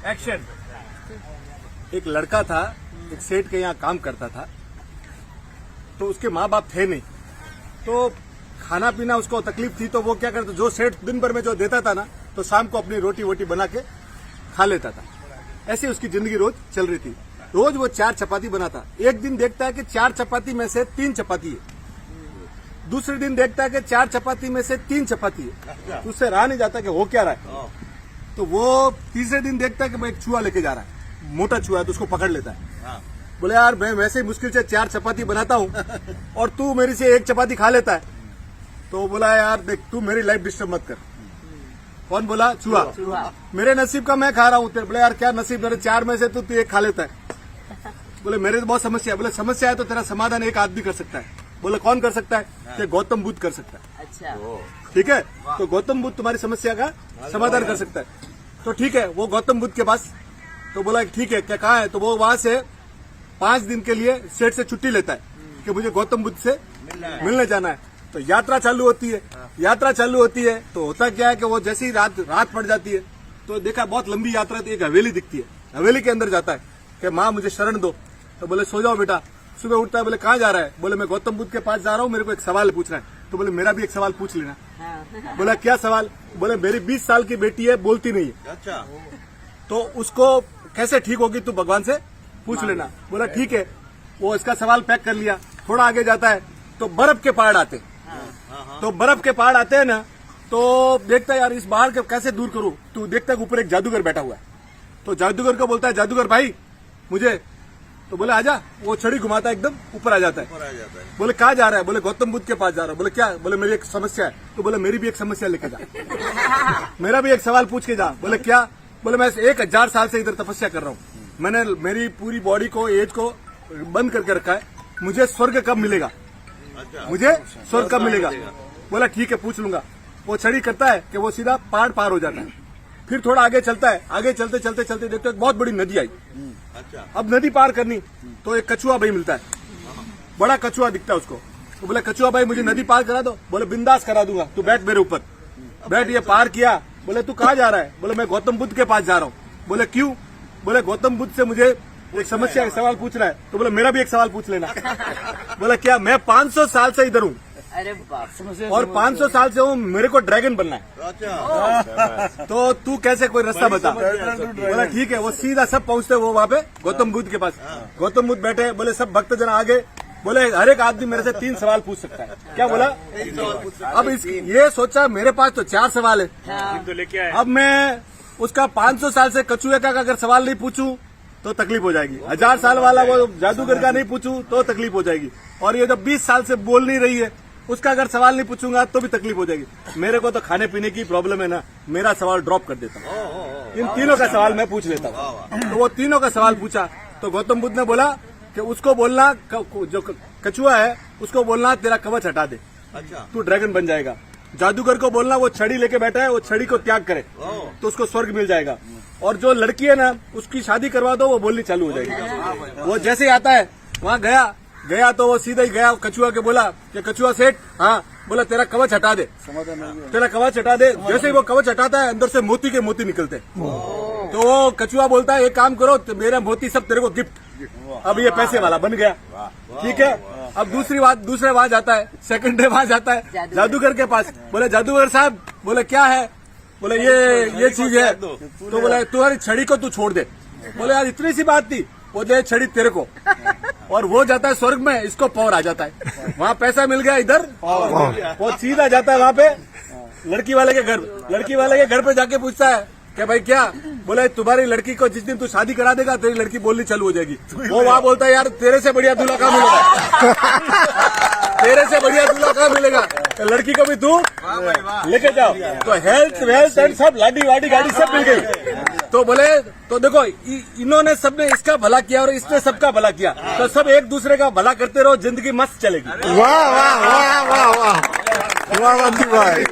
Action. एक लड़का था, एक सेठ के यहाँ काम करता था, तो उसके माँ बाप थे नहीं, तो खाना पीना उसको तकलीफ थी, तो वो क्या करता, जो सेठ दिन भर में जो देता था ना, तो शाम को अपनी रोटी वोटी बना के खा लेता था। ऐसे उसकी जिंदगी रोज चल रही थी। रोज वो 4 चपाती बनाता। एक दिन देखता है कि 4 चपाती में से 3 चपाती है, दूसरे दिन देखता है कि 4 चपाती में से 3 चपाती है, तो उससे रहा नहीं जाता कि हो क्या रहा है। तो वो तीसरे दिन देखता है कि मैं एक चूहा लेके जा रहा है, मोटा चूहा है, तो उसको पकड़ लेता है। बोले यार मैं वैसे ही मुश्किल से 4 चपाती बनाता हूँ और तू मेरी से 1 चपाती खा लेता है। तो बोला यार देख, तू मेरी लाइफ डिस्टर्ब मत कर। कौन बोला? चूहा। मेरे नसीब का मैं खा रहा हूँ। बोले यार क्या नसीब, मेरे 4 में से तू 1 खा लेता है। बोले मेरे तो बहुत समस्या है। बोले समस्या है तो तेरा समाधान एक आदमी कर सकता है। बोले कौन कर सकता है? कि गौतम बुद्ध कर सकता है। अच्छा, ठीक है, तो गौतम बुद्ध तुम्हारी समस्या का समाधान कर सकता है। तो ठीक है, वो गौतम बुद्ध के पास, तो बोला ठीक है, क्या कहा है? तो वो वहां से 5 दिन के लिए सेठ से छुट्टी लेता है कि मुझे गौतम बुद्ध से मिलने जाना है। तो यात्रा चालू होती है। यात्रा चालू होती है तो होता क्या है कि वो जैसी रात पड़ जाती है, तो देखा बहुत लंबी यात्रा, तो एक हवेली दिखती है। हवेली के अंदर जाता है कि माँ मुझे शरण दो। तो बोले सो जाओ बेटा। सुबह उठता है, बोले कहाँ जा रहा है? बोले मैं गौतम बुद्ध के पास जा रहा हूँ, मेरे को एक सवाल पूछना है। तो बोले मेरा भी एक सवाल पूछ लेना। बोला क्या सवाल? बोले मेरी 20 साल की बेटी है, बोलती नहीं है। अच्छा, तो उसको कैसे ठीक होगी, तू भगवान से पूछ लेना। बोला ठीक है। वो इसका सवाल पैक कर लिया। थोड़ा आगे जाता है तो बर्फ के पहाड़ आते। तो बर्फ के पहाड़ आते हैं ना, तो देखता है यार इस पहाड़ के कैसे दूर करूं। तो देखता है ऊपर एक जादूगर बैठा हुआ है। तो जादूगर को बोलता है, जादूगर भाई मुझे। तो बोले आजा। वो छड़ी घुमाता है, एकदम ऊपर आ जाता है। बोले कहाँ जा रहा है? बोले गौतम बुद्ध के पास जा रहा है। बोले क्या? बोले मेरी एक समस्या है। तो बोले मेरी भी एक समस्या लेके जा। मेरा भी एक सवाल पूछ के जा। बोले क्या? बोले मैं 1000 साल से इधर तपस्या कर रहा हूँ, मैंने मेरी पूरी बॉडी को, एज को बंद करके रखा है, मुझे स्वर्ग कब मिलेगा? मुझे स्वर्ग कब मिलेगा? बोला ठीक है, पूछ लूंगा। वो छड़ी करता है कि वो सीधा पहाड़ पार हो जाता है। फिर थोड़ा आगे चलता है। आगे चलते चलते चलते देखते एक बहुत बड़ी नदी आई। अब नदी पार करनी, तो एक कछुआ भाई मिलता है, बड़ा कछुआ दिखता है उसको। तो बोले कछुआ भाई मुझे नदी पार करा दो। बोले बिंदास करा दूंगा, तू बैठ मेरे ऊपर, बैठ। ये पार किया। बोले तू कहाँ जा रहा है? बोले मैं गौतम बुद्ध के पास जा रहा हूँ। बोले क्यों? बोले गौतम बुद्ध से मुझे एक समस्या का सवाल पूछ रहा है। तो बोले मेरा भी एक सवाल पूछ लेना। बोला क्या? मैं 500 साल से इधर हूँ। अरे बाप, और 500 साल से हूँ, मेरे को ड्रैगन बनना है। अच्छा, तो तू कैसे कोई रास्ता बता। बोला ठीक है। वो सीधा सब पहुंचते वो वहाँ पे गौतम बुद्ध के पास। गौतम बुद्ध बैठे। बोले सब भक्तजन आगे। बोले हर एक आदमी मेरे से 3 सवाल पूछ सकता है। क्या बोला? अब ये सोचा मेरे पास तो 4 सवाल है। तो लेके आए। अब मैं उसका 500 साल से कछुए का अगर सवाल नहीं पूछूं तो तकलीफ हो जाएगी। 1000 साल वाला वो जादूगर का नहीं पूछूं तो तकलीफ हो जाएगी। और ये जो 20 साल से बोल नहीं रही है, उसका अगर सवाल नहीं पूछूंगा तो भी तकलीफ हो जाएगी। मेरे को तो खाने पीने की प्रॉब्लम है ना, मेरा सवाल ड्रॉप कर देता हूँ। इन तीनों का सवाल मैं पूछ लेता हूँ। तो वो तीनों का सवाल पूछा। तो गौतम बुद्ध ने बोला कि उसको बोलना, जो कछुआ है उसको बोलना तेरा कवच हटा दे, अच्छा, तू ड्रैगन बन जाएगा। जादूगर को बोलना वो छड़ी लेके बैठा है, वो छड़ी को त्याग करे तो उसको स्वर्ग मिल जाएगा। और जो लड़की है ना, उसकी शादी करवा दो, वो बोलनी चालू हो जाएगी। वो जैसे ही आता है वहाँ गया तो वो सीधा ही गया कछुआ के बोला कि कछुआ सेठ, हाँ। बोला तेरा कवच हटा दे, तेरा कवच हटा दे। जैसे ही वो कवच हटाता है, अंदर से मोती के मोती निकलते हैं। तो वो कछुआ बोलता है एक काम करो, तो मेरा मोती सब तेरे को गिफ्ट। अब ये पैसे वाला बन गया। ठीक है। अब दूसरे वहां जाता है, सेकंड डे वहां जाता है जादूगर के पास। बोले जादूगर साहब, बोले क्या है? बोले ये चीज है। तो बोला तुम्हारी छड़ी को तू छोड़ दे। बोले यार इतनी सी बात थी। वो दे छड़ी तेरे को। और वो जाता है स्वर्ग में, इसको पावर आ जाता है। वहाँ पैसा मिल गया, इधर वो सीधा जाता है वहाँ पे लड़की वाले के घर। लड़की वाले के घर पे जाके पूछता है क्या भाई क्या? बोले तुम्हारी लड़की को जिस दिन तू शादी करा देगा, तेरी लड़की बोलनी चालू हो जाएगी। वो वहाँ बोलता है यार तेरे से बढ़िया दूल्हा कहाँ मिलेगा? तेरे से बढ़िया दूल्हा कहाँ मिलेगा? तो लड़की को भी तू लेके जाओ। तो हेल्थ वेल्थ एंड सब लाडी वाडी गाड़ी सब मिल गई। तो बोले तो देखो इन्होंने सबने इसका भला किया और इसने सबका भला किया, तो सब एक दूसरे का भला करते रहो, जिंदगी मस्त चलेगी। वाह वाह वाह वाह वाह वाह वाह भाई।